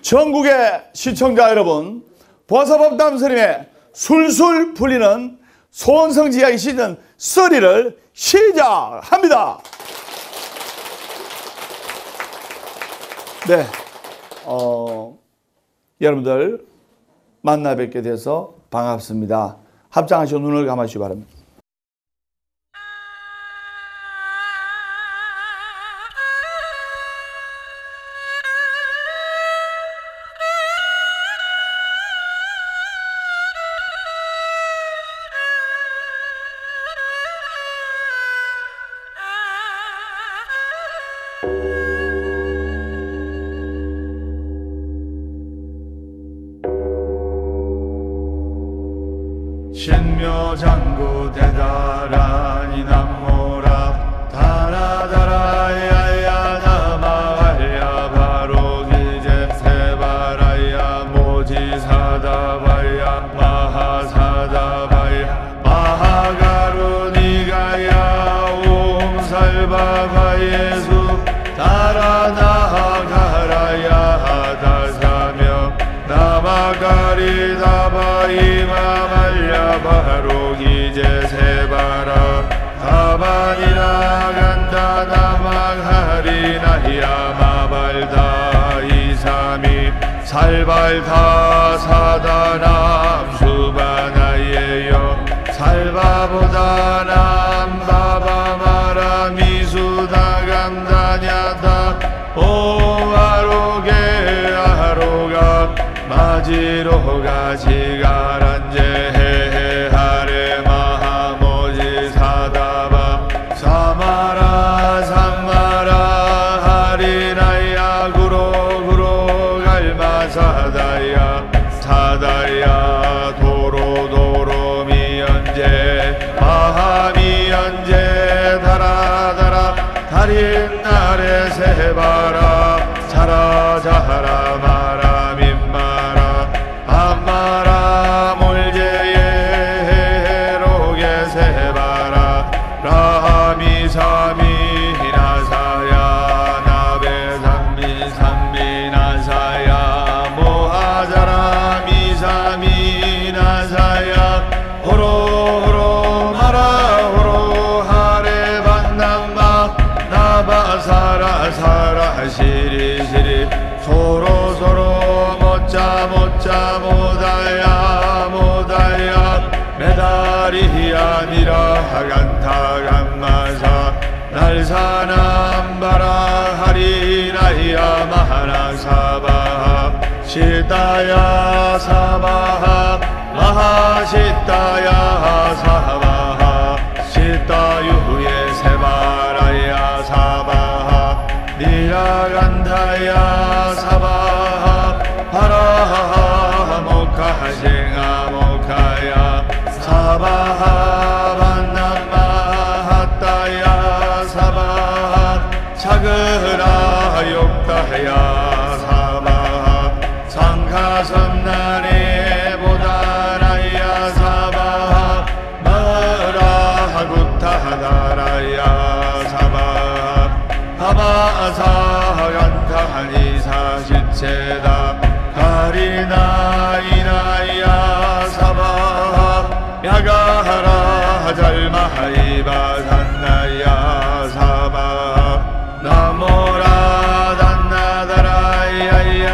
전국의 시청자 여러분, 보아사법담 스님의 술술 풀리는 소원성지 이야기 시즌 3를 시작합니다. 네, 여러분들 만나 뵙게 돼서 반갑습니다. 합장하시고 눈을 감아주시기 바랍니다. 신묘장구 대다라니 남모라 다라다라 야야 나마알야 바로 기제 세바라야 모지사다바야 마하사다바야 마하가루니가야 옴살바바예수 다라나하가라야 다사며 나마가리다바이마 바로 기제 세바라 가반이라 간다 나망하리나야 마발다 이삼이 살발다 사다남 수바나예요 살바보다 남바바마라 미수다 감다냐다 오아로게 아로가 마지로가 지가란제 사다야 도로도로 미연제 마하미연제 다라다라 달인날에 세바라 자라자라 마라 민마라 암마라 몰제예 해로게 세바라 라미사미 나사야 나베삼미 삼미나사야 모하자라 미나사야 호로호로 마라 호로 하레 반남마 나바사라 사라 시리시리 소로소로 못자 못자 모다야 모다야 메다리 아니라 간타 간마사 날사남바라 하리나야 마하나사바 시다야 사바하 마하시다야 사바하 시다유에 세바라야 사바하 니라간다야 사바하 파라하 모카싱아 모카야 사바하 반남마하다야 사바하 차그라 욕다야 상가선나네 보다라야 사바하 마라하구타다라야 사바하 하바사간타니사 시체다 가리나이나야 사바하 야가하라 잘마하이바산나야 사바하 나모라 단나다라야야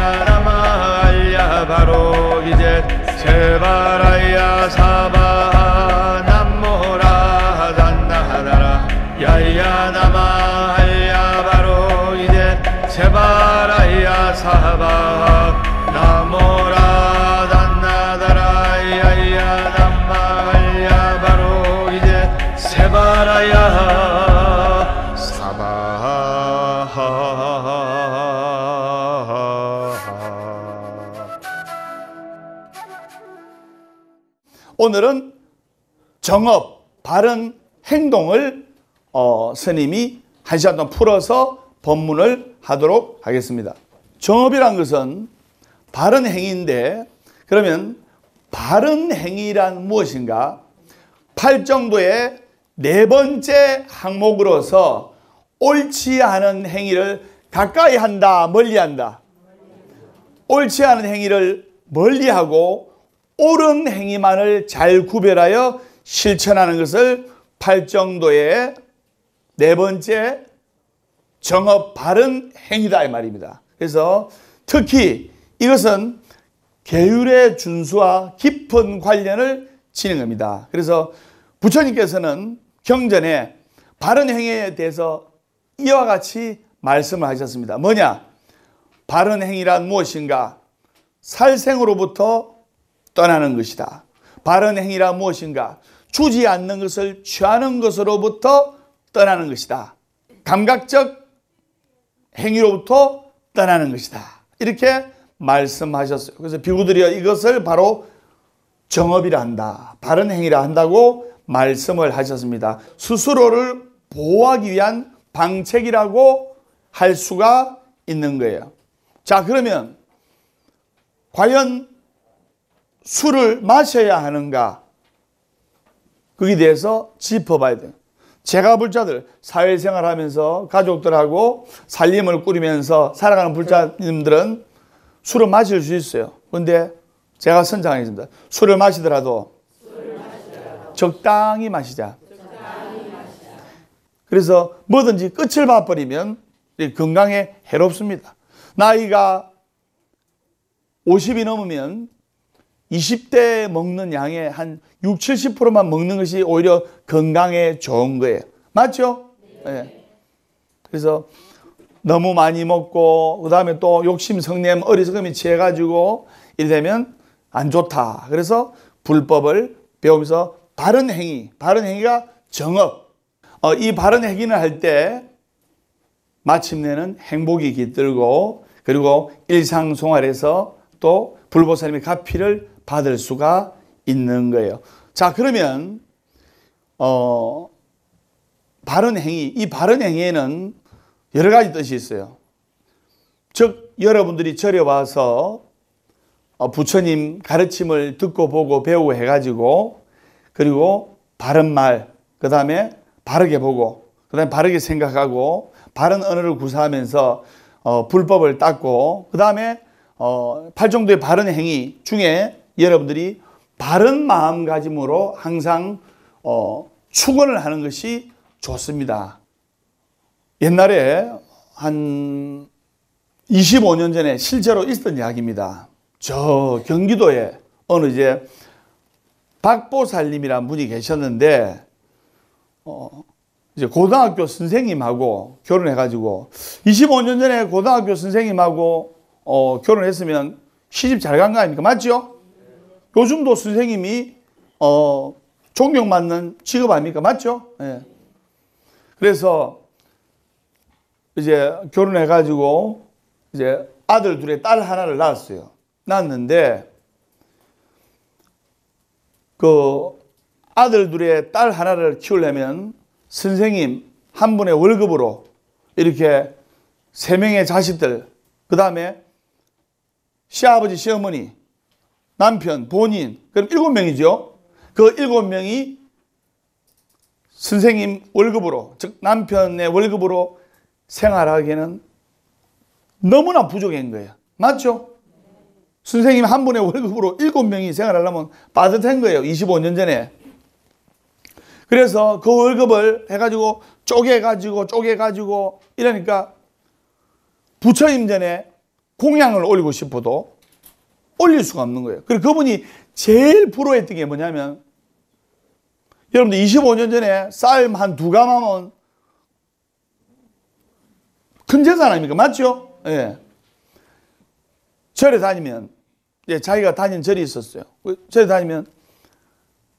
바로 이제 세바라야 사바하 남모라 단나다라 야야 나마야 바로 이제 세바라야 사바하 남모라 단나다라 야야 나마야 바로 이제 세바라야 사바하 오늘은 정업, 바른 행동을 스님이 한 시간 동안 풀어서 법문을 하도록 하겠습니다. 정업이란 것은 바른 행위인데, 그러면 바른 행위란 무엇인가? 8정도의 네 번째 항목으로서 옳지 않은 행위를 가까이 한다, 멀리 한다. 옳지 않은 행위를 멀리하고 옳은 행위만을 잘 구별하여 실천하는 것을 팔정도의 네 번째 정업 바른 행위다 이 말입니다. 그래서 특히 이것은 계율의 준수와 깊은 관련을 지닌 겁니다. 그래서 부처님께서는 경전에 바른 행위에 대해서 이와 같이 말씀을 하셨습니다. 뭐냐? 바른 행위란 무엇인가? 살생으로부터 떠나는 것이다. 바른 행위란 무엇인가? 주지 않는 것을 취하는 것으로부터 떠나는 것이다. 감각적 행위로부터 떠나는 것이다. 이렇게 말씀하셨어요. 그래서 비구들이여 이것을 바로 정업이라 한다. 바른 행위라 한다고 말씀을 하셨습니다. 스스로를 보호하기 위한 방책이라고 할 수가 있는 거예요. 자, 그러면 과연 술을 마셔야 하는가? 거기에 대해서 짚어봐야 돼요. 제가 불자들 사회생활 하면서 가족들하고 살림을 꾸리면서 살아가는 불자님들은 술을 마실 수 있어요. 그런데 제가 선장하겠습니다. 술을 마시더라도 적당히 마시자. 그래서 뭐든지 끝을 봐버리면 건강에 해롭습니다. 나이가 50이 넘으면 20대 먹는 양의 한 60, 70%만 먹는 것이 오히려 건강에 좋은 거예요. 맞죠? 네. 그래서 너무 많이 먹고 그 다음에 또 욕심 성냄 어리석음이 취해가지고 이러면 안 좋다. 그래서 불법을 배우면서 바른 행위가 정업. 이 바른 행위를 할 때 마침내는 행복이 깃들고 그리고 일상생활에서 또 불보살님의 가피를 받을 수가 있는 거예요. 자, 그러면 바른 행위, 이 바른 행위에는 여러 가지 뜻이 있어요. 즉 여러분들이 절에 와서 부처님 가르침을 듣고 보고 배우고 해가지고 그리고 바른 말, 그 다음에 바르게 보고 그 다음에 바르게 생각하고 바른 언어를 구사하면서 불법을 닦고 그 다음에 팔정도의 바른 행위 중에 여러분들이 바른 마음가짐으로 항상 축원을 하는 것이 좋습니다. 옛날에 한 25년 전에 실제로 있었던 이야기입니다. 저 경기도에 어느 이제 박보살님이라는 분이 계셨는데 이제 고등학교 선생님하고 결혼해가지고 25년 전에 고등학교 선생님하고 결혼했으면 시집 잘 간 거 아닙니까? 맞죠? 요즘도 선생님이 존경받는 직업 아닙니까? 맞죠? 예. 그래서 이제 결혼해가지고 이제 아들 둘에 딸 하나를 낳았어요. 낳았는데 그 아들 둘에 딸 하나를 키우려면 선생님 한 분의 월급으로 이렇게 3명의 자식들, 그 다음에 시아버지, 시어머니, 남편, 본인, 그럼 7명이죠. 그 7명이 선생님 월급으로, 즉 남편의 월급으로 생활하기에는 너무나 부족한 거예요. 맞죠? 선생님 한 분의 월급으로 7명이 생활하려면 빠듯한 거예요. 25년 전에. 그래서 그 월급을 해가지고 쪼개가지고 이러니까 부처님 전에 공양을 올리고 싶어도 올릴 수가 없는 거예요. 그리고 그분이 제일 부러워했던 게 뭐냐면 여러분들 25년 전에 쌀 한 2가마면 큰 재산 아닙니까? 맞죠? 예. 절에 다니면 이제 자기가 다닌 절이 있었어요. 절에 다니면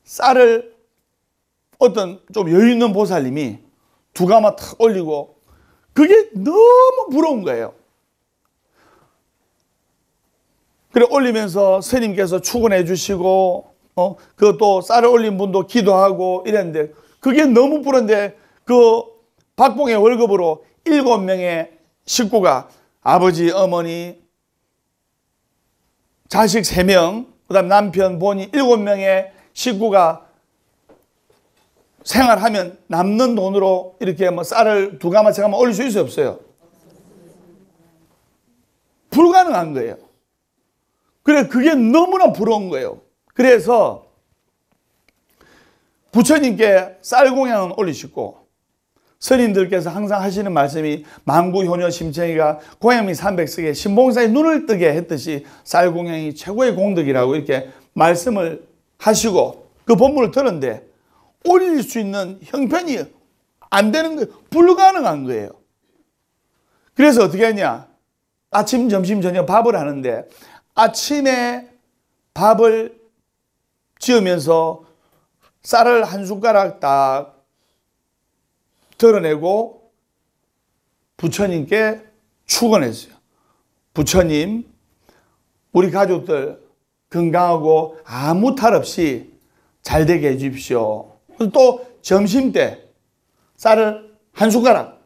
쌀을 어떤 좀 여유 있는 보살님이 2가마 탁 올리고 그게 너무 부러운 거예요. 그래 올리면서 스님께서 축원해 주시고 그것도 쌀을 올린 분도 기도하고 이랬는데 그게 너무 부러운데 그 박봉의 월급으로 7명의 식구가 아버지, 어머니, 자식 3명, 그 다음 남편, 본인 7명의 식구가 생활하면 남는 돈으로 이렇게 뭐 쌀을 2가마, 3가마 올릴 수 있어요, 없어요? 불가능한 거예요. 그래, 그게 너무나 부러운 거예요. 그래서 부처님께 쌀 공양은 올리시고, 스님들께서 항상 하시는 말씀이 만구 효녀 심청이가 공양미 300석에 신봉사의 눈을 뜨게 했듯이 쌀 공양이 최고의 공덕이라고 이렇게 말씀을 하시고, 그 본문을 들었는데 올릴 수 있는 형편이 안 되는 거예요. 불가능한 거예요. 그래서 어떻게 했냐? 아침, 점심, 저녁 밥을 하는데 아침에 밥을 지으면서 쌀을 한 숟가락 딱 드러내고 부처님께 축원했어요. 부처님, 우리 가족들 건강하고 아무 탈 없이 잘 되게 해 주십시오. 또 점심 때 쌀을 한 숟가락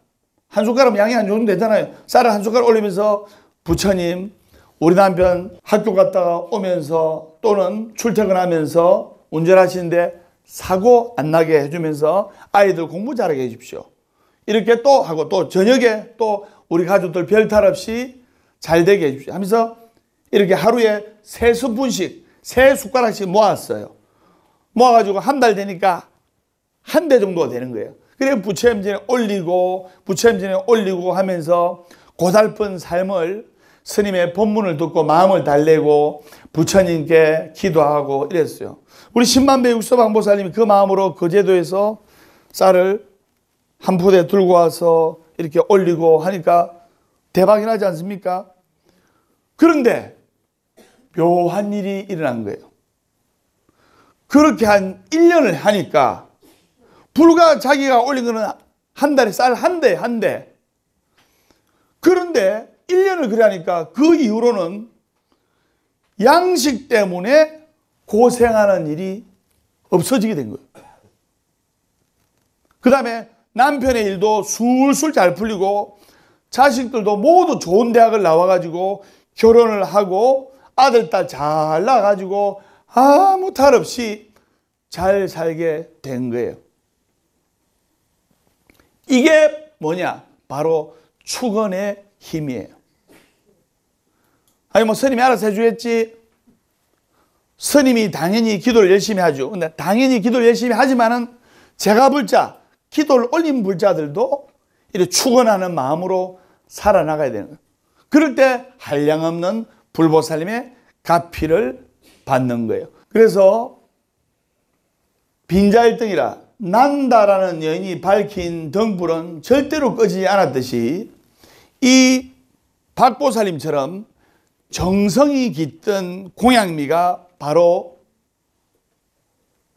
양이 안 좋으면 되잖아요. 쌀을 한 숟가락 올리면서 부처님, 우리 남편 학교 갔다가 오면서 또는 출퇴근하면서 운전하시는데 사고 안 나게 해주면서 아이들 공부 잘하게 해주십시오. 이렇게 또 하고, 또 저녁에 또 우리 가족들 별탈 없이 잘 되게 해주십시오 하면서 이렇게 하루에 3스푼씩 3숟가락씩 모았어요. 모아가지고 한 달 되니까 한 대 정도가 되는 거예요. 그래서 부처님전에 올리고 하면서 고달픈 삶을, 스님의 법문을 듣고 마음을 달래고 부처님께 기도하고 이랬어요. 우리 신만배 육서방보살님이 그 마음으로 거제도에서 쌀을 한 포대 들고 와서 이렇게 올리고 하니까 대박이 나지 않습니까? 그런데 묘한 일이 일어난 거예요. 그렇게 한 1년을 하니까 불과 자기가 올린 거는 한 달에 쌀 한 대. 그런데 1년을 그래 하니까 그 이후로는 양식 때문에 고생하는 일이 없어지게 된 거예요. 그 다음에 남편의 일도 술술 잘 풀리고 자식들도 모두 좋은 대학을 나와가지고 결혼을 하고 아들, 딸 잘 낳아가지고 아무 탈 없이 잘 살게 된 거예요. 이게 뭐냐? 바로 축원의 힘이에요. 아니 뭐 스님이 알아서 해주겠지. 스님이 당연히 기도를 열심히 하죠. 근데 당연히 기도를 열심히 하지만은 제가 불자, 기도를 올린 불자들도 이렇게 축원하는 마음으로 살아나가야 되는 거예요. 그럴 때 한량없는 불보살님의 가피를 받는 거예요. 그래서 빈자일등이라 난다라는 여인이 밝힌 등불은 절대로 꺼지지 않았듯이 이 박보살님처럼 정성이 깃든 공양미가 바로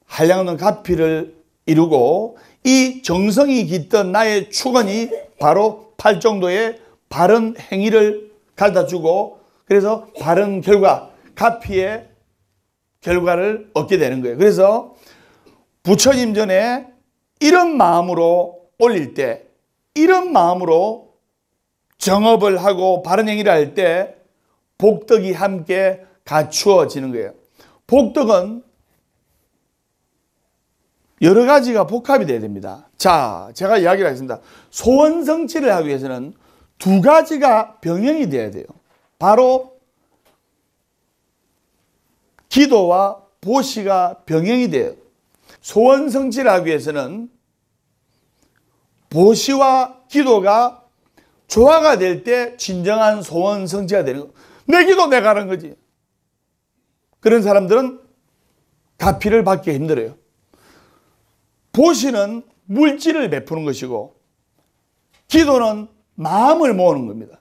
한량없는 가피를 이루고 이 정성이 깃든 나의 축원이 바로 팔정도의 바른 행위를 가르쳐주고 그래서 바른 결과, 가피의 결과를 얻게 되는 거예요. 그래서 부처님 전에 이런 마음으로 올릴 때, 이런 마음으로 정업을 하고 바른 행위를 할 때 복덕이 함께 갖추어지는 거예요. 복덕은 여러 가지가 복합이 돼야 됩니다. 자, 제가 이야기를 하겠습니다. 소원성취를 하기 위해서는 두 가지가 병행이 돼야 돼요. 바로 기도와 보시가 병행이 돼요. 소원성취를 하기 위해서는 보시와 기도가 조화가 될 때 진정한 소원성취가 되는 거예요. 내 기도 내가 하는 거지. 그런 사람들은 가피를 받기 힘들어요. 보시는 물질을 베푸는 것이고 기도는 마음을 모으는 겁니다.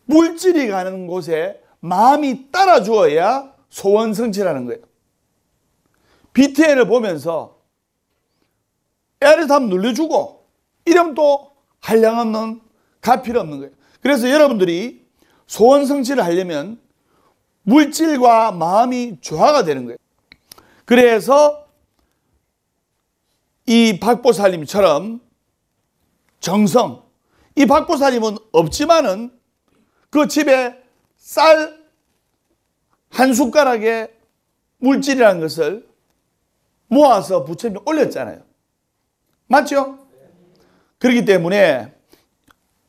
물질이 가는 곳에 마음이 따라주어야 소원성취라는 거예요. BTN을 보면서 애를 다 눌러주고 이러면 또 한량없는 가피가 없는 거예요. 그래서 여러분들이 소원성취를 하려면 물질과 마음이 조화가 되는 거예요. 그래서 이 박보살님처럼 정성, 이 박보살님은 없지만은 그 집에 쌀 한 숟가락에 물질이라는 것을 모아서 부처님이 올렸잖아요. 맞죠? 그렇기 때문에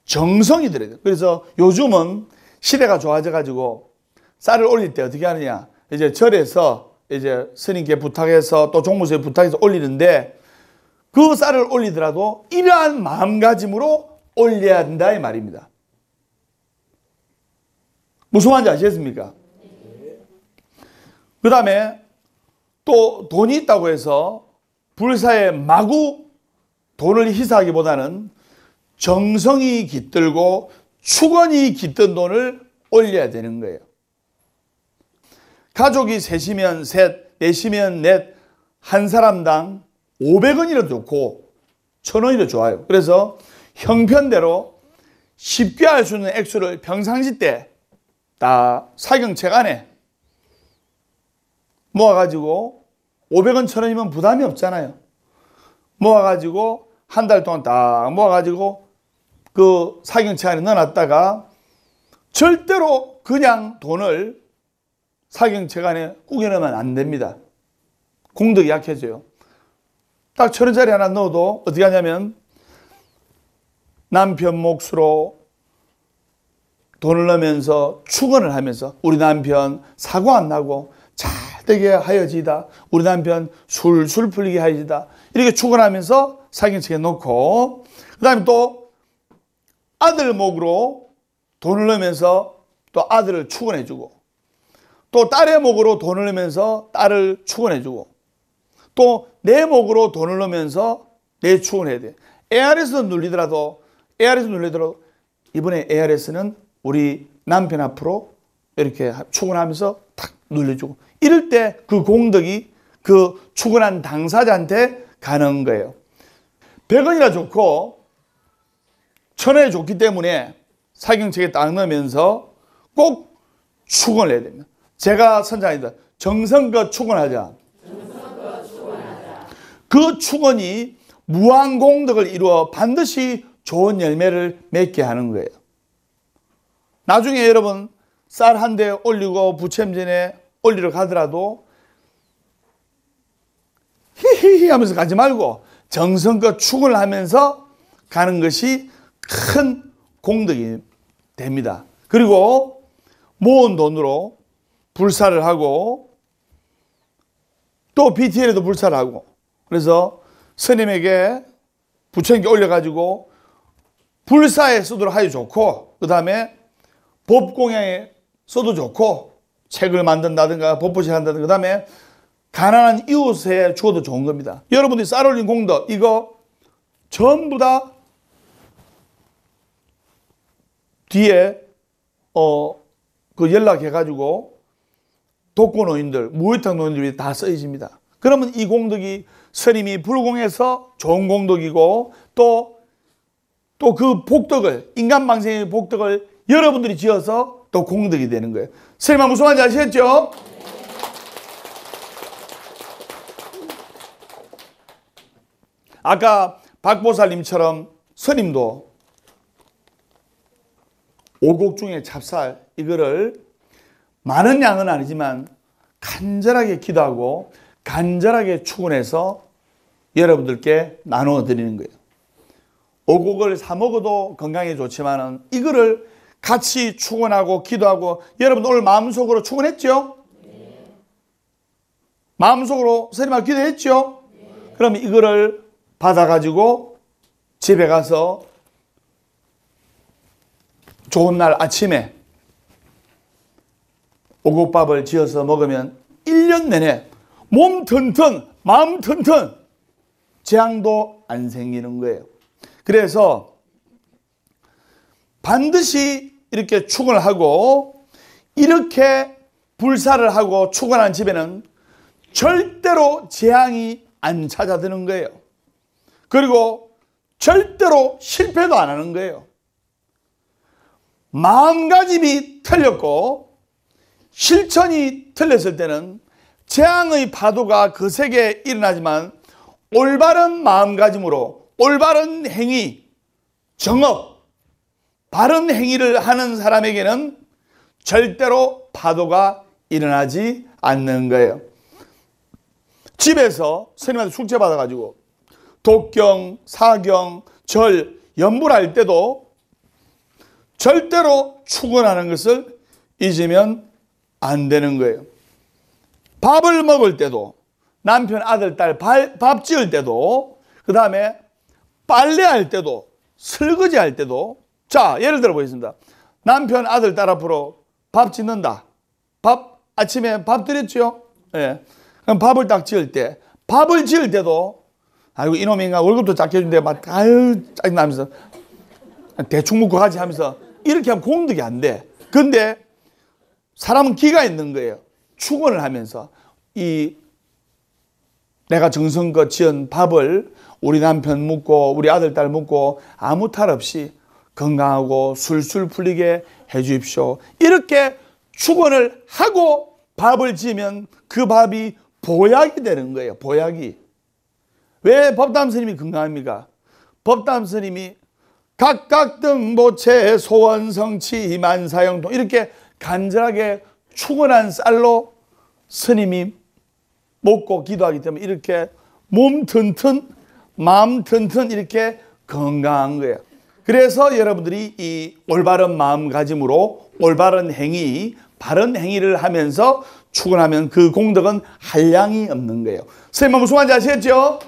정성이 들어야 돼요. 그래서 요즘은 시대가 좋아져가지고 쌀을 올릴 때 어떻게 하느냐? 이제 절에서 이제 스님께 부탁해서 또 종무소에 부탁해서 올리는데 그 쌀을 올리더라도 이러한 마음가짐으로 올려야 한다 이 말입니다. 무슨 말인지 아시겠습니까? 그 다음에 또 돈이 있다고 해서 불사에 마구 돈을 희사하기보다는 정성이 깃들고 축원이 깃든 돈을 올려야 되는 거예요. 가족이 셋이면 셋, 넷이면 넷, 한 사람당 500원이라도 좋고 1000원이라도 좋아요. 그래서 형편대로 쉽게 할 수 있는 액수를 평상시 때 다 사경책 안에 모아가지고 500원, 1000원이면 부담이 없잖아요. 모아가지고 한 달 동안 딱 모아가지고 그 사경책 안에 넣어놨다가 절대로 그냥 돈을 사경책 안에 구겨넣으면 안 됩니다. 공덕이 약해져요. 딱 1000원짜리 하나 넣어도 어떻게 하냐면 남편 몫으로 돈을 넣으면서 축원을 하면서 우리 남편 사고 안 나고 잘 되게 하여지다. 우리 남편 술술 풀리게 하여지다. 이렇게 축원하면서 사경책에 놓고 그 다음에 또 아들 목으로 돈을 넣으면서 또 아들을 축원해주고 또 딸의 목으로 돈을 넣으면서 딸을 축원해주고 또 내 목으로 돈을 넣으면서 내 축원해야 돼. ARS 눌리더라도 이번에 ARS는 우리 남편 앞으로 이렇게 축원하면서 탁 눌려주고 이럴 때 그 공덕이 그 축원한 당사자한테 가는 거예요. 100원이나 좋고 1000원이 좋기 때문에 사경책에 딱 넣으면서 꼭 축원을 해야 됩니다. 제가 선장이다. 정성껏 축원하자. 그 축원이 무한 공덕을 이루어 반드시 좋은 열매를 맺게 하는 거예요. 나중에 여러분 쌀 한 대 올리고 부처님전에 올리러 가더라도 히히히 하면서 가지 말고 정성껏 축원을 하면서 가는 것이 큰 공덕이 됩니다. 그리고 모은 돈으로 불사를 하고 또 BTL에도 불사를 하고 그래서 스님에게 부처님께 올려가지고 불사에 쓰도록 하여 좋고 그 다음에 법공양에 써도 좋고 책을 만든다든가 법보시를 한다든가 그 다음에 가난한 이웃에 주어도 좋은 겁니다. 여러분들이 쌀 올린 공덕 이거 전부 다 뒤에 그 연락해가지고 독거노인들 무의탁 노인들이 다 쓰여집니다. 그러면 이 공덕이 스님이 불공해서 좋은 공덕이고 또 그 복덕을 인간방생의 복덕을 여러분들이 지어서 또 공덕이 되는 거예요. 스님아 무슨 말인지 아시겠죠? 아까 박보살님처럼 스님도 오곡 중에 찹쌀 이거를 많은 양은 아니지만 간절하게 기도하고 간절하게 축원해서 여러분들께 나누어 드리는 거예요. 오곡을 사 먹어도 건강에 좋지만은 이거를 같이 축원하고 기도하고 여러분 오늘 마음속으로 축원했죠? 네. 마음속으로 스님하고 기도했죠? 네. 그럼 이거를 받아가지고 집에 가서 좋은 날 아침에 오곡밥을 지어서 먹으면 1년 내내 몸 튼튼, 마음 튼튼, 재앙도 안 생기는 거예요. 그래서 반드시 이렇게 축원을 하고 이렇게 불사를 하고 축원한 집에는 절대로 재앙이 안 찾아드는 거예요. 그리고 절대로 실패도 안 하는 거예요. 마음가짐이 틀렸고 실천이 틀렸을 때는 재앙의 파도가 거세게 일어나지만 올바른 마음가짐으로 올바른 행위, 정업, 바른 행위를 하는 사람에게는 절대로 파도가 일어나지 않는 거예요. 집에서 스님한테 숙제 받아가지고 독경, 사경, 절, 연불 할 때도 절대로 축원하는 것을 잊으면 안 되는 거예요. 밥을 먹을 때도, 남편, 아들, 딸 밥 지을 때도, 그 다음에 빨래할 때도, 설거지할 때도. 자, 예를 들어 보겠습니다. 남편, 아들, 딸 앞으로 밥 짓는다. 아침에 밥 드렸죠? 예. 그럼 밥을 딱 지을 때, 밥을 지을 때도, 아이고, 이놈인가, 월급도 작게 준대, 막, 아유, 짜증나면서, 대충 묵고 가지 하면서, 이렇게 하면 공덕이 안 돼. 근데, 사람은 기가 있는 거예요. 축원을 하면서, 내가 정성껏 지은 밥을 우리 남편 묵고, 우리 아들, 딸 묵고, 아무 탈 없이 건강하고 술술 풀리게 해 주십시오. 이렇게 축원을 하고 밥을 지으면 그 밥이 보약이 되는 거예요. 보약이. 왜 법담 스님이 건강합니까? 법담 스님이 각각 등보채 소원성치 만사형통 이렇게 간절하게 축원한 쌀로 스님이 먹고 기도하기 때문에 이렇게 몸 튼튼 마음 튼튼 이렇게 건강한 거예요. 그래서 여러분들이 이 올바른 마음가짐으로 올바른 행위, 바른 행위를 하면서 축원하면 그 공덕은 한량이 없는 거예요. 선생님 무슨 말인지 아시겠죠?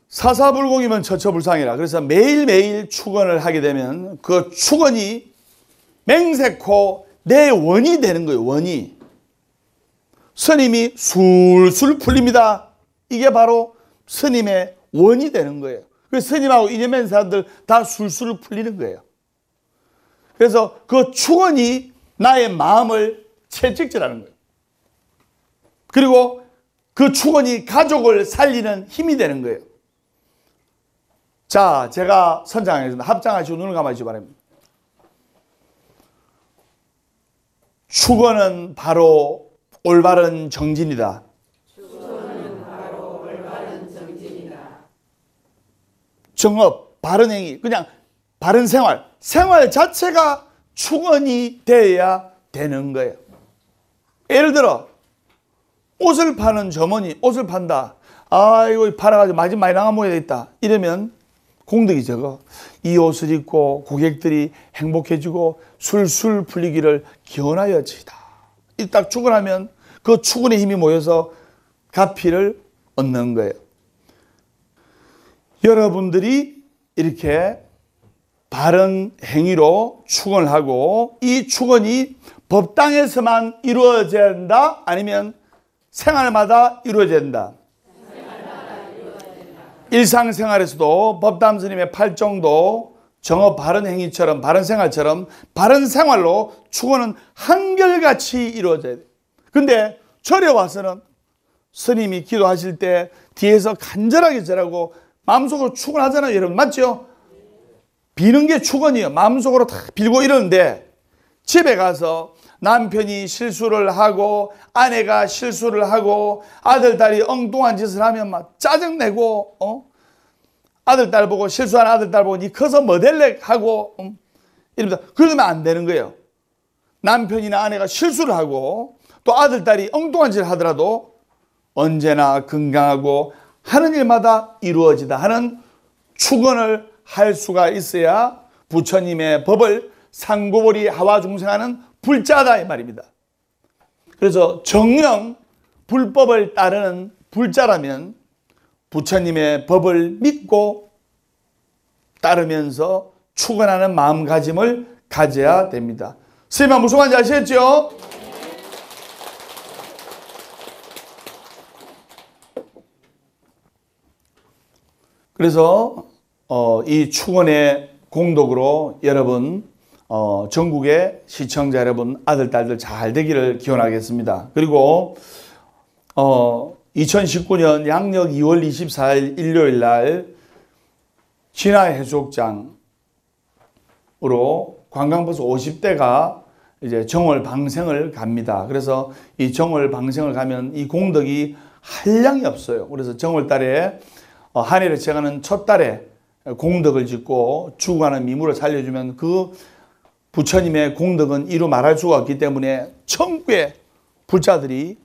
사사불공이면 처처불상이라. 그래서 매일매일 축원을 하게 되면 그 축원이 맹세코 내 원이 되는 거예요. 원이. 스님이 술술 풀립니다. 이게 바로 스님의 원이 되는 거예요. 그래서 스님하고 인연된 사람들 다 술술 풀리는 거예요. 그래서 그 축원이 나의 마음을 채찍질하는 거예요. 그리고 그 축원이 가족을 살리는 힘이 되는 거예요. 자, 제가 선장하겠습니다. 합장하시고 눈을 감아주시기 바랍니다. 축원은 바로 올바른 정진이다. 축원은 바로 올바른 정진이다. 정업, 바른 행위, 그냥 바른 생활. 생활 자체가 축원이 되어야 되는 거예요. 예를 들어 옷을 파는 점원이 옷을 판다. 아, 이거 팔아가지고 마진 많이 나가 모여야 있다. 이러면 공덕이 적어. 이 옷을 입고 고객들이 행복해지고 술술 풀리기를 기원하여지이다. 이 딱 축원하면 그 축원의 힘이 모여서 가피를 얻는 거예요. 여러분들이 이렇게 바른 행위로 축원을 하고 이 축원이 법당에서만 이루어져야 된다? 아니면 생활마다 이루어져야 된다? 일상생활에서도 법담 스님의 팔정도 정업 바른 행위처럼 바른 생활처럼 바른 생활로 축원은 한결같이 이루어져야 돼요. 근데 절에 와서는 스님이 기도하실 때 뒤에서 간절하게 절하고 마음속으로 축원하잖아요. 여러분 맞죠? 비는 게 축원이에요. 마음속으로 다 빌고 이러는데 집에 가서 남편이 실수를 하고 아내가 실수를 하고 아들, 딸이 엉뚱한 짓을 하면 막 짜증내고 아들, 딸 보고 실수한 아들, 딸 보고 니 커서 뭐 될래 하고 이러면서 그러면 안 되는 거예요. 남편이나 아내가 실수를 하고 또 아들, 딸이 엉뚱한 짓을 하더라도 언제나 건강하고 하는 일마다 이루어지다 하는 축원을 할 수가 있어야 부처님의 법을 상고보리 하와 중생하는 불자다 이 말입니다. 그래서 정령 불법을 따르는 불자라면 부처님의 법을 믿고 따르면서 축원하는 마음가짐을 가져야 됩니다. 선생님 무슨 말인지 아시겠죠? 그래서 이 축원의 공덕으로 여러분 전국의 시청자 여러분 아들 딸들 잘 되기를 기원하겠습니다. 그리고 2019년 양력 2월 24일 일요일 날 진화해수욕장으로 관광버스 50대가 이제 정월 방생을 갑니다. 그래서 이 정월 방생을 가면 이 공덕이 한량이 없어요. 그래서 정월 달에 한 해를 채가는 첫 달에 공덕을 짓고 죽어가는 미물을 살려주면 그 부처님의 공덕은 이루 말할 수가 없기 때문에 천국의 불자들이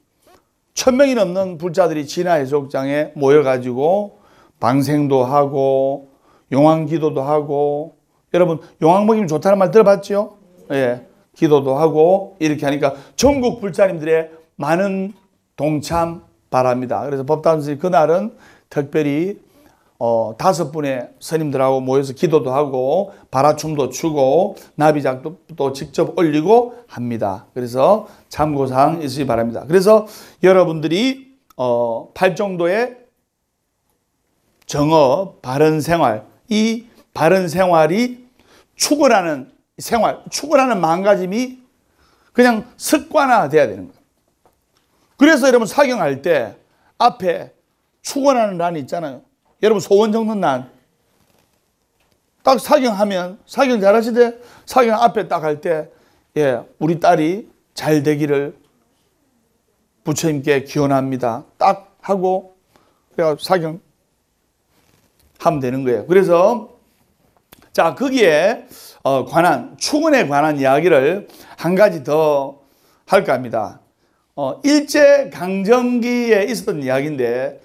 1000명이 넘는 불자들이 진화해수욕장에 모여가지고 방생도 하고 용왕기도도 하고 여러분 용왕 먹이면 좋다는 말 들어봤죠? 예, 기도도 하고 이렇게 하니까 전국 불자님들의 많은 동참 바랍니다. 그래서 법담선생님 그날은 특별히 5분의 스님들하고 모여서 기도도 하고 바라춤도 추고 나비작도 또 직접 올리고 합니다. 그래서 참고사항 있으시 바랍니다. 그래서 여러분들이 팔정도의 정업, 바른생활, 이 바른생활이 추구라는 생활, 추구라는 마음가짐이 그냥 습관화돼야 되는 거예요. 그래서 여러분 사경할 때 앞에 축원하는 란이 있잖아요. 여러분 소원 적는 란. 딱 사경하면 사경 잘하시대. 사경 앞에 딱 할 때 예, 우리 딸이 잘 되기를 부처님께 기원합니다. 딱 하고 그래가 사경 하면 되는 거예요. 그래서 자 거기에 관한 축원에 관한 이야기를 한 가지 더 할까 합니다. 일제 강점기에 있었던 이야기인데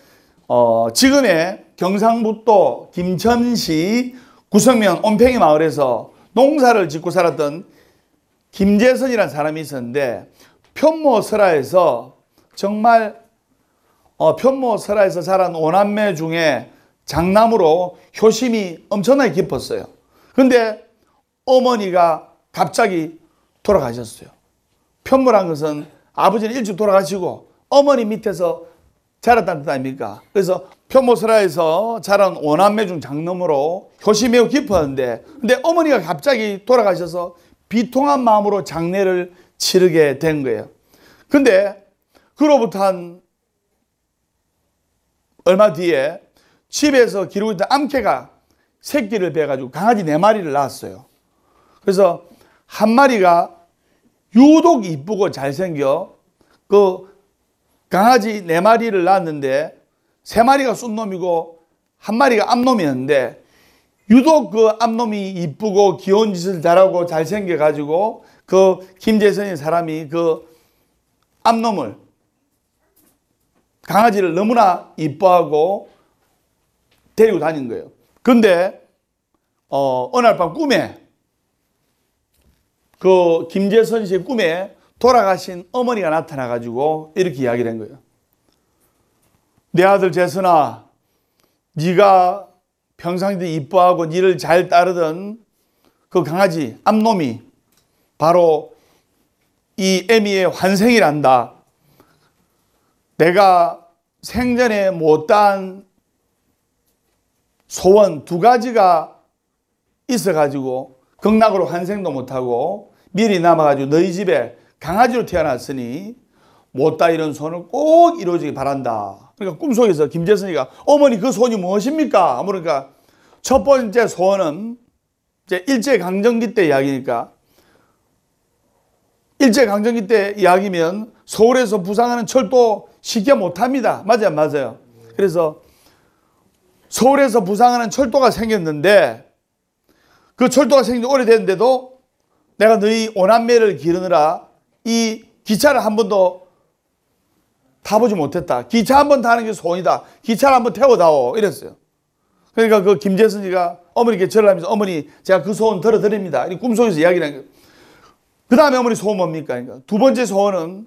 지금의 경상북도 김천시 구성면 온팽이 마을에서 농사를 짓고 살았던 김재선이라는 사람이 있었는데 편모설화에서 정말 편모설화에서 자란 오남매 중에 장남으로 효심이 엄청나게 깊었어요. 근데 어머니가 갑자기 돌아가셨어요. 편모란 것은 아버지는 일찍 돌아가시고 어머니 밑에서 자랐다는 뜻 아닙니까? 그래서 편모설화에서 자란 오남매 중 장남으로 효심이 매우 깊었는데 근데 어머니가 갑자기 돌아가셔서 비통한 마음으로 장례를 치르게 된 거예요. 근데 그로부터 한 얼마 뒤에 집에서 기르고 있던 암캐가 새끼를 베가지고 강아지 4마리를 낳았어요. 그래서 한 마리가 유독 이쁘고 잘생겨 그 강아지 4마리를 낳았는데 3마리가 쏜놈이고 1마리가 암놈이었는데 유독 그 암놈이 이쁘고 귀여운 짓을 잘하고 잘생겨 가지고 그 김재선이 사람이 그 암놈을 강아지를 너무나 이뻐하고 데리고 다닌 거예요. 근데 어느 날 밤 꿈에 그 김재선 씨의 꿈에 돌아가신 어머니가 나타나 가지고 이렇게 이야기를 한 거예요. 내 아들 재선아, 네가 평상시에 이뻐하고 니를 잘 따르던 그 강아지 암놈이 바로 이 애미의 환생이란다. 내가 생전에 못한 소원 2가지가 있어가지고 극락으로 환생도 못하고 미리 남아가지고 너희 집에 강아지로 태어났으니 못다 이런 소원을 꼭 이루어지기 바란다. 그러니까 꿈속에서 김재선이가 어머니 그 소원이 무엇입니까? 그러니까 첫 번째 소원은 이제 일제강점기 때 이야기니까 일제강점기 때 이야기면 서울에서 부산하는 철도 쉽게 못합니다. 맞아요, 맞아요. 그래서 서울에서 부산하는 철도가 생겼는데 그 철도가 생긴 지 오래됐는데도 내가 너희 오남매를 기르느라 이 기차를 한 번도 타보지 못했다. 기차 한 번 타는 게 소원이다. 기차를 한번 태워다오. 이랬어요. 그러니까 그 김재선이가 어머니께 절을 하면서 어머니 제가 그 소원 들어드립니다. 이 꿈속에서 이야기를 한 거예요. 그 다음에 어머니 소원 뭡니까? 그러니까 2번째 소원은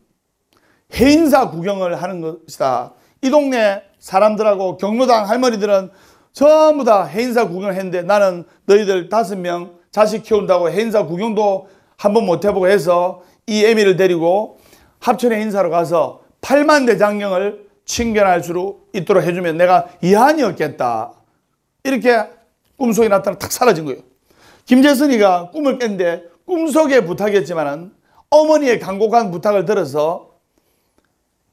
해인사 구경을 하는 것이다. 이 동네 사람들하고 경로당 할머니들은 전부 다 해인사 구경을 했는데 나는 너희들 5명 자식 키운다고 해인사 구경도 한번 못 해보고 해서 이 애미를 데리고 합천 해인사로 가서 8만 대장경을 친견할 수 있도록 해주면 내가 이한이 없겠다. 이렇게 꿈속에 나타나 탁 사라진 거예요. 김재선이가 꿈을 깼는데 꿈속에 부탁했지만은 어머니의 간곡한 부탁을 들어서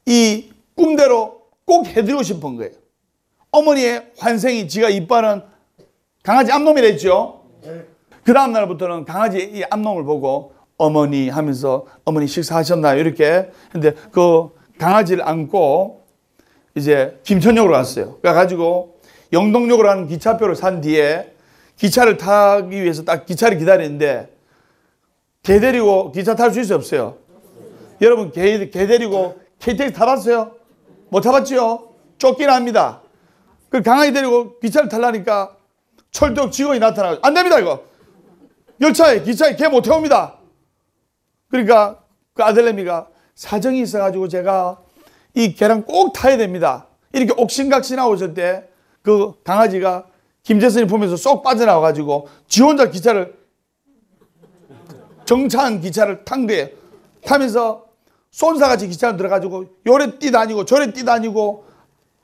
이 꿈대로 꼭 해드리고 싶은 거예요. 어머니의 환생이 지가 이뻐하는 강아지 암놈이라 했죠. 그 다음 날부터는 강아지 이 암놈을 보고 어머니 하면서 어머니 식사하셨나요? 이렇게 했는데 그 강아지를 안고 이제 김천역으로 갔어요. 가가지고 영동역으로 가는 기차표를 산 뒤에 기차를 타기 위해서 딱 기차를 기다리는데 개 데리고 기차 탈 수 있어요? 없어요? 여러분 개 데리고 KTX 타봤어요? 못 타봤죠? 쫓기나 합니다. 그 강아지 데리고 기차를 타려니까 철도역 직원이 나타나고 안 됩니다 이거. 기차에 걔 못 태웁니다. 그러니까 그 아들내미가 사정이 있어가지고 제가 이 걔랑 꼭 타야 됩니다. 이렇게 옥신각신하고 있을 때 그 강아지가 김재선이 보면서 쏙 빠져나와가지고 지 혼자 정차한 기차를 탄 거예요. 타면서 쏜사같이 기차로 들어가지고 요래 뛰다니고 저래 뛰다니고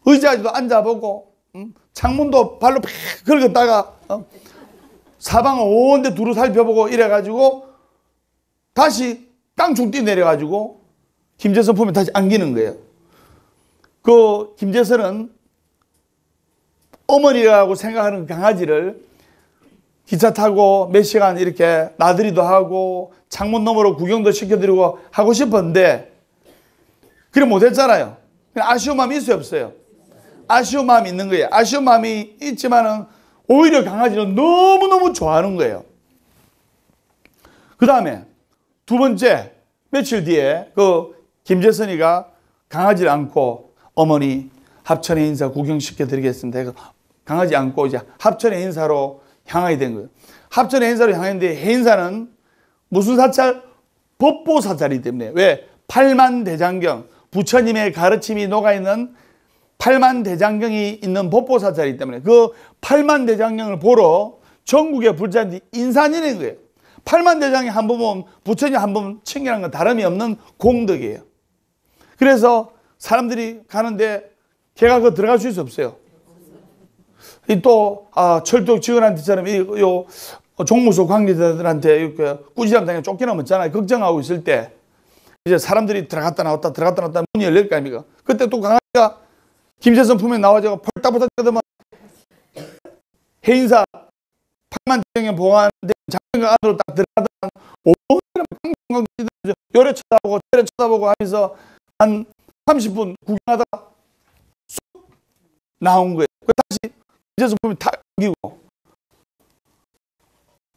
의자에도 앉아보고 창문도 발로 팍 긁었다가 사방을 온데 두루 살펴보고 이래가지고 다시 깡충 뛰내려가지고 김재선 보면 다시 안기는 거예요. 그 김재선은 어머니라고 생각하는 강아지를 기차 타고 몇 시간 이렇게 나들이도 하고 창문 너머로 구경도 시켜드리고 하고 싶었는데 그래 못했잖아요. 아쉬운 마음이 있어요 없어요? 아쉬운 마음이 있는 거예요. 아쉬운 마음이 있지만은 오히려 강아지는 너무너무 좋아하는 거예요. 그 다음에 두 번째 며칠 뒤에 그 김재선이가 강아지를 안고 어머니 합천의 인사 구경시켜 드리겠습니다. 해서 강아지 안고 이제 합천의 인사로 향하게 된 거예요. 합천의 인사로 향했는데 해인사는 무슨 사찰? 법보 사찰이기 때문에. 왜? 팔만대장경, 부처님의 가르침이 녹아있는 팔만대장경이 있는 법보 사찰이기 때문에 그 팔만대장경을 보러 전국의 불자들이 인산이 된 거예요. 팔만대장이 한 번 보면 부처님 한 번 챙겨난 건 다름이 없는 공덕이에요. 그래서 사람들이 가는데 걔가 그거 들어갈 수 있어 없어요? 또 철도 직원한테처럼 요 종무소 관계자들한테 이렇게 꾸지람 당해 쫓겨나면 걱정하고 있을 때 이제 사람들이 들어갔다 나왔다 문이 열릴 거 아닙니까? 그때 또 강아지가 김재선 품에 나와서 펄딱펄딱 뜯으면 해인사 팔만대장경 보관된 장경 안으로 딱 들어가다가 오늘 깡깡깡 요래 쳐다보고 저래 쳐다보고 하면서 한 30분 구경하다가 쑥 나온 거예요. 다시 김재선 품에 탁 끼고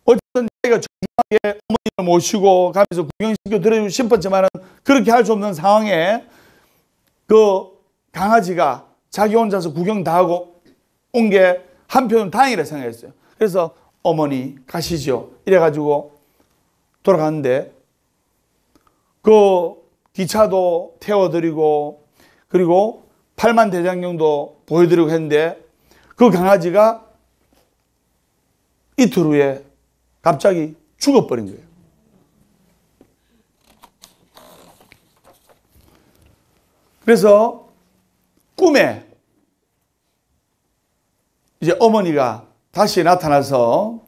어쨌든 자기가 정중하게 어머니를 모시고 가면서 구경시켜 드리고 싶었지만 그렇게 할 수 없는 상황에 그 강아지가 자기 혼자서 구경 다 하고 온 게 한편은 다행이라 생각했어요. 그래서 어머니 가시죠 이래가지고 돌아갔는데 그 기차도 태워드리고 그리고 팔만대장경도 보여드리고 했는데 그 강아지가 이틀 후에 갑자기 죽어버린 거예요. 그래서 꿈에 이제 어머니가 다시 나타나서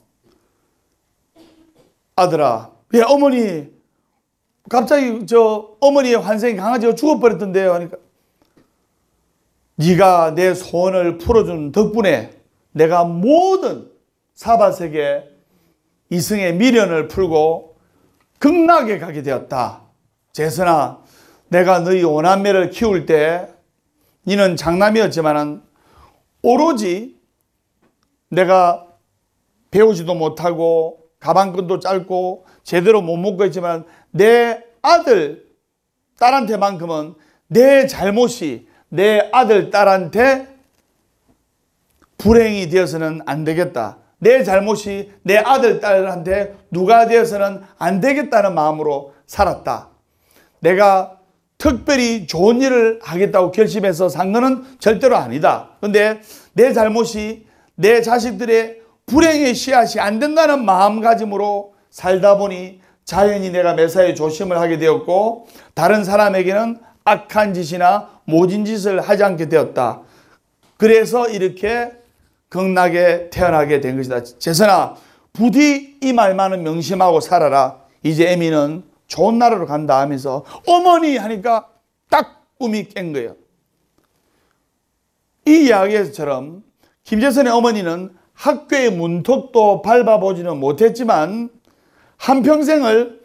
아들아, 왜 어머니 갑자기 어머니의 환생이 강아지가 죽어버렸던데요. 하니까 네가 내 소원을 풀어준 덕분에 내가 모든 사바세계 이승의 미련을 풀고 극락에 가게 되었다. 재선아, 내가 너희 오남매를 키울 때 너는 장남이었지만 오로지 내가 배우지도 못하고 가방끈도 짧고 제대로 못 먹고 있지만 내 아들, 딸한테만큼은 내 잘못이 내 아들, 딸한테 불행이 되어서는 안 되겠다. 내 잘못이 내 아들, 딸한테 누가 되어서는 안 되겠다는 마음으로 살았다. 내가 특별히 좋은 일을 하겠다고 결심해서 산 거는 절대로 아니다. 그런데 내 잘못이 내 자식들의 불행의 씨앗이 안 된다는 마음가짐으로 살다 보니 자연히 내가 매사에 조심을 하게 되었고 다른 사람에게는 악한 짓이나 모진 짓을 하지 않게 되었다. 그래서 이렇게 극락에 태어나게 된 것이다. 재선아, 부디 이 말만은 명심하고 살아라. 이제 애미는 좋은 나라로 간다 하면서 어머니 하니까 딱 꿈이 깬 거예요. 이 이야기에서처럼 김재선의 어머니는 학교의 문턱도 밟아보지는 못했지만 한평생을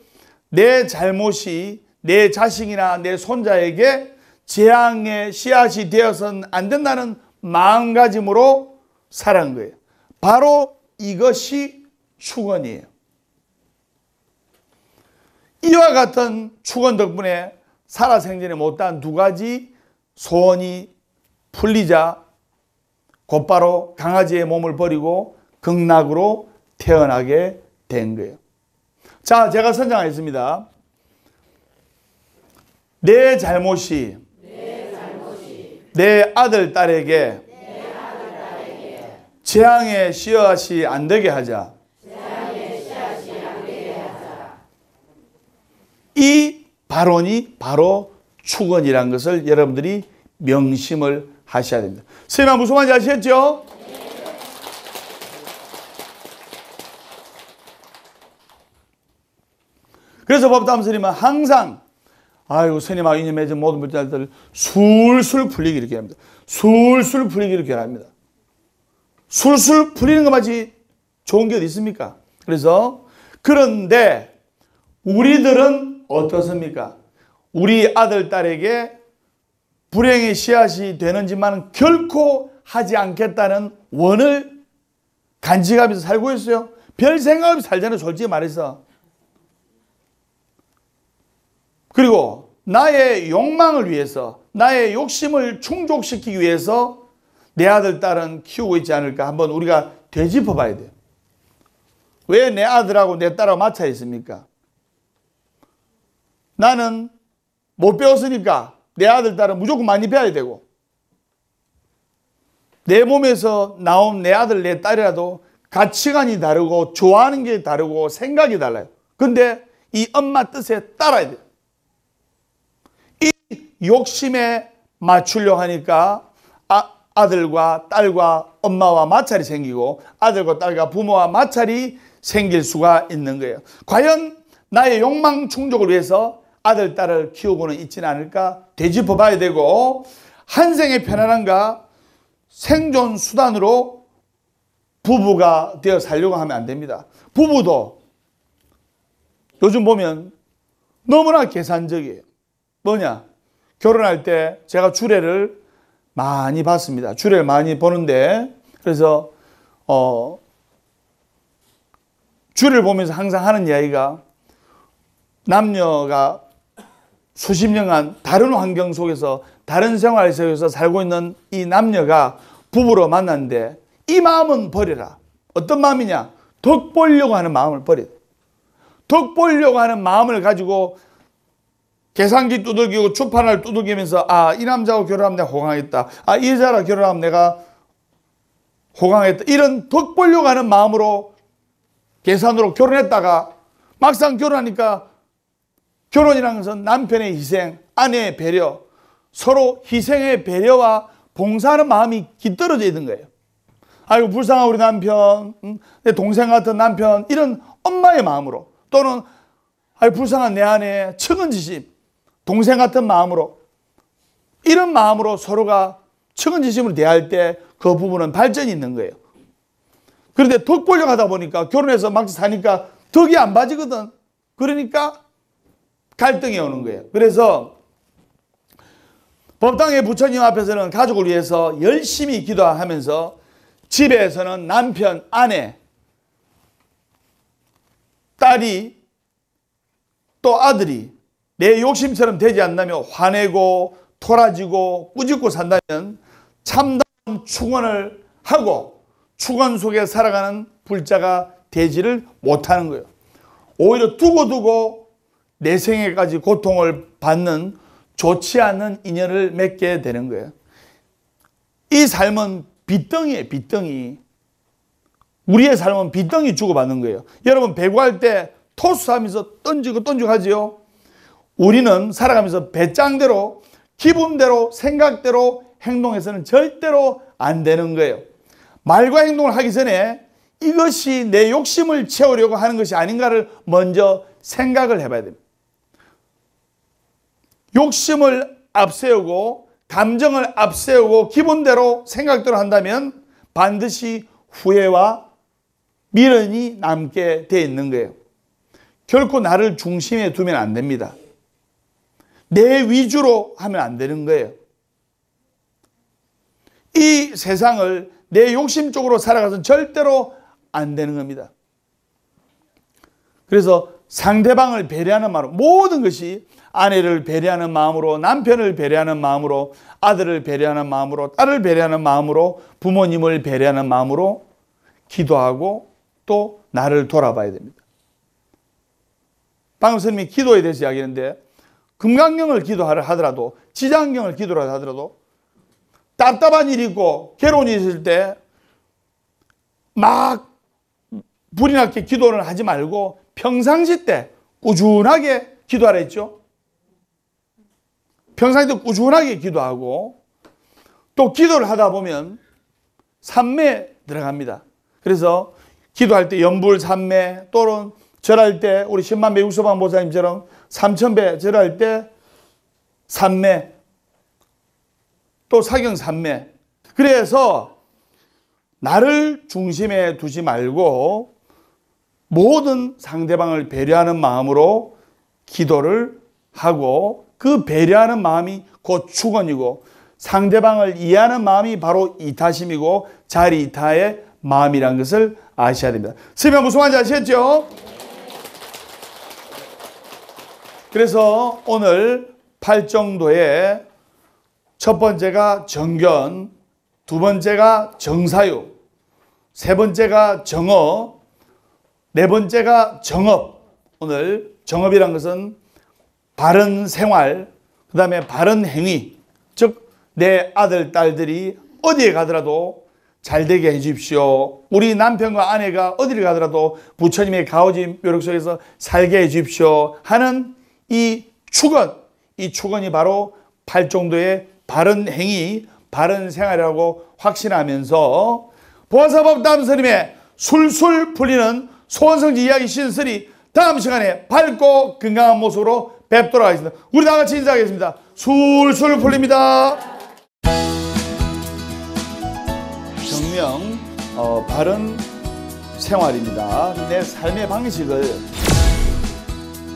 내 잘못이 내 자식이나 내 손자에게 재앙의 씨앗이 되어서는 안 된다는 마음가짐으로 살아간 거예요. 바로 이것이 축원이에요. 이와 같은 축원 덕분에 살아생전에 못한 두 가지 소원이 풀리자 곧바로 강아지의 몸을 버리고 극락으로 태어나게 된 거예요. 자, 제가 선정하겠습니다. 내 잘못이 내 아들, 딸에게 재앙의 씨앗이 안 되게 하자. 이 발언이 바로 축원이란 것을 여러분들이 명심을 하셔야 됩니다. 선생님 무슨 말인지 아시겠죠? 그래서 법담 스님은 항상 아이고 스님하고 인연 맺은 모든 불자들 술술 풀리기 이렇게 합니다. 술술 풀리기 이렇게 합니다. 술술 풀리는 것마치 좋은 게 어디 있습니까? 그래서 그런데 우리들은 어떻습니까? 우리 아들, 딸에게 불행의 씨앗이 되는지만은 결코 하지 않겠다는 원을 간직하면서 살고 있어요. 별 생각 없이 살잖아요. 솔직히 말해서. 그리고 나의 욕망을 위해서, 나의 욕심을 충족시키기 위해서 내 아들, 딸은 키우고 있지 않을까 한번 우리가 되짚어 봐야 돼요. 왜 내 아들하고 내 딸하고 맞춰 있습니까? 나는 못 배웠으니까 내 아들, 딸은 무조건 많이 배워야 되고, 내 몸에서 나온 내 아들, 내 딸이라도 가치관이 다르고 좋아하는 게 다르고 생각이 달라요. 근데 이 엄마 뜻에 따라야 돼요. 이 욕심에 맞추려고 하니까 아들과 딸과 엄마와 마찰이 생기고 아들과 딸과 부모와 마찰이 생길 수가 있는 거예요. 과연 나의 욕망 충족을 위해서 아들, 딸을 키우고는 있지는 않을까 되짚어 봐야 되고, 한 생의 편안함과 생존 수단으로 부부가 되어 살려고 하면 안 됩니다. 부부도 요즘 보면 너무나 계산적이에요. 뭐냐? 결혼할 때 제가 주례를 많이 봤습니다. 주례를 많이 보는데, 그래서 주례를 보면서 항상 하는 이야기가, 남녀가 수십 년간 다른 환경 속에서 다른 생활 속에서 살고 있는 이 남녀가 부부로 만났는데 이 마음은 버려라. 어떤 마음이냐? 덕 보려고 하는 마음을 버려야 돼. 덕 보려고 하는 마음을 가지고 계산기 두들기고 주판을 두들기면서 이 남자하고 결혼하면 내가 호강하겠다. 이 여자랑 결혼하면 내가 호강하겠다. 이런 덕 보려고 하는 마음으로 계산으로 결혼했다가 막상 결혼하니까 결혼이라는 것은 남편의 희생, 아내의 배려, 서로 희생의 배려와 봉사하는 마음이 깃들어져 있는 거예요. 아이고 불쌍한 우리 남편, 내 동생 같은 남편, 이런 엄마의 마음으로, 또는 아이고 불쌍한 내 아내, 측은지심, 동생 같은 마음으로, 이런 마음으로 서로가 측은지심으로 대할 때 그 부분은 발전이 있는 거예요. 그런데 덕 보려고 하다 보니까 결혼해서 막 사니까 덕이 안 봐지거든. 그러니까 갈등이 오는 거예요. 그래서 법당의 부처님 앞에서는 가족을 위해서 열심히 기도하면서 집에서는 남편, 아내, 딸이 또 아들이 내 욕심처럼 되지 않다며 화내고 토라지고 꾸짖고 산다면 참다운 축원을 하고 축원 속에 살아가는 불자가 되지를 못하는 거예요. 오히려 두고두고 내 생에까지 고통을 받는 좋지 않은 인연을 맺게 되는 거예요. 이 삶은 빚덩이에요. 빚덩이. 우리의 삶은 빚덩이 주고받는 거예요. 여러분 배구할 때 토스하면서 던지고 하지요. 우리는 살아가면서 배짱대로 기분대로 생각대로 행동해서는 절대로 안 되는 거예요. 말과 행동을 하기 전에 이것이 내 욕심을 채우려고 하는 것이 아닌가를 먼저 생각을 해봐야 됩니다. 욕심을 앞세우고 감정을 앞세우고 기분대로 생각대로 한다면 반드시 후회와 미련이 남게 돼 있는 거예요. 결코 나를 중심에 두면 안 됩니다. 내 위주로 하면 안 되는 거예요. 이 세상을 내 욕심 쪽으로 살아가서는 절대로 안 되는 겁니다. 그래서 상대방을 배려하는 마음으로, 모든 것이 아내를 배려하는 마음으로, 남편을 배려하는 마음으로, 아들을 배려하는 마음으로, 딸을 배려하는 마음으로, 부모님을 배려하는 마음으로 기도하고 또 나를 돌아봐야 됩니다. 방금 스님이 기도에 대해서 이야기했는데 금강경을 기도하라 하더라도 지장경을 기도하라 하더라도 답답한 일이 있고 괴로운 일이 있을 때 막 불이 나게 기도를 하지 말고 평상시 때 꾸준하게 기도하라 했죠. 평상시 때 꾸준하게 기도하고 또 기도를 하다 보면 삼매 들어갑니다. 그래서 기도할 때 연불 삼매 또는 절할 때 우리 10만 배 육소방 보사님처럼 3000배 절할 때 삼매 또 사경 삼매. 그래서 나를 중심에 두지 말고 모든 상대방을 배려하는 마음으로 기도를 하고 그 배려하는 마음이 곧 축원이고 상대방을 이해하는 마음이 바로 이타심이고 자리이타의 마음이라는 것을 아셔야 됩니다. 스님은 무슨 말인지 아시겠죠? 그래서 오늘 팔정도의 첫 번째가 정견, 두 번째가 정사유, 세 번째가 정어, 네 번째가 정업. 오늘 정업이란 것은 바른 생활, 그 다음에 바른 행위, 즉 내 아들, 딸들이 어디에 가더라도 잘 되게 해 주십시오. 우리 남편과 아내가 어디를 가더라도 부처님의 가오진 묘력 속에서 살게 해 주십시오 하는 이 축원, 이 축원이 바로 팔정도의 바른 행위, 바른 생활이라고 확신하면서 보아사법 다음 스님의 술술 풀리는 소원성지 이야기 시즌3 다음 시간에 밝고 건강한 모습으로 뵙도록 하겠습니다. 우리 다 같이 인사하겠습니다. 술술 풀립니다. 정명 바른 생활입니다. 내 삶의 방식을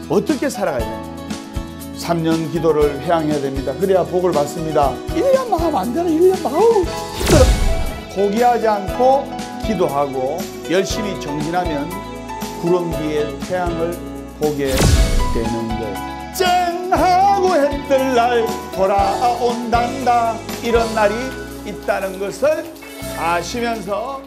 어떻게 살아가야 되나? 3년 기도를 회양해야 됩니다. 그래야 복을 받습니다. 1년 마음 안 되나? 1년 마음 힘들어. 포기하지 않고 기도하고 열심히 정진하면 구름 뒤에 태양을 보게 되는 거예요. 쨍하고 해뜰 날 돌아온단다. 이런 날이 있다는 것을 아시면서